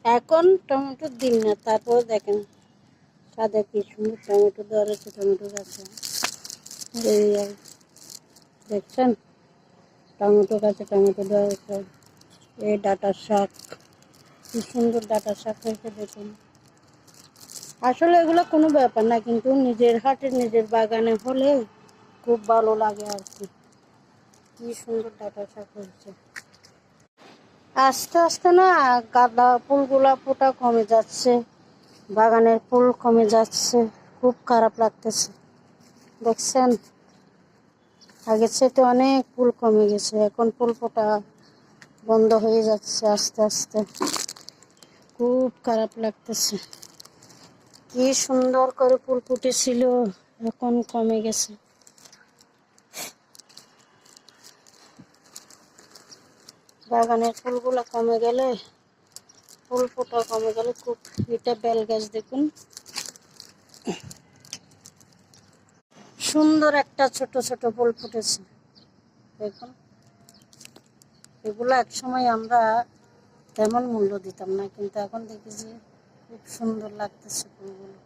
এখন টমেটোর দিন না, তারপর দেখেন সাদা কি সুন্দর টমেটো দেওয়া রয়েছে, টমেটো গাছে। এই দেখছেন টমেটো গাছে টমেটো দেওয়া রয়েছে। এই ডাঁটার শাক, কি সুন্দর ডাঁটার শাক হয়েছে দেখুন। আসলে এগুলো কোনো ব্যাপার না, কিন্তু নিজের হাটে নিজের বাগানে হলে খুব ভালো লাগে আর কি। কি সুন্দর ডাঁটার শাক হয়েছে। আস্তে আস্তে না গাঁদা ফুলগুলা ফোটা কমে যাচ্ছে, বাগানের ফুল কমে যাচ্ছে, খুব খারাপ লাগতেছে। দেখছেন আগের চাইতে অনেক ফুল কমে গেছে, এখন ফুল ফোটা বন্ধ হয়ে যাচ্ছে আস্তে আস্তে, খুব খারাপ লাগতেছে। কি সুন্দর করে ফুল ফুটেছিল, এখন কমে গেছে। বাগানের ফুলগুলো কমে গেলে, ফুল ফোটা কমে গেলে খুব। এটা বেল গাছ দেখুন, সুন্দর একটা ছোট ছোট ফুল ফুটেছে দেখুন। এগুলো এক সময় আমরা তেমন মূল্য দিতাম না, কিন্তু এখন দেখি যে খুব সুন্দর লাগতেছে ফুলগুলো।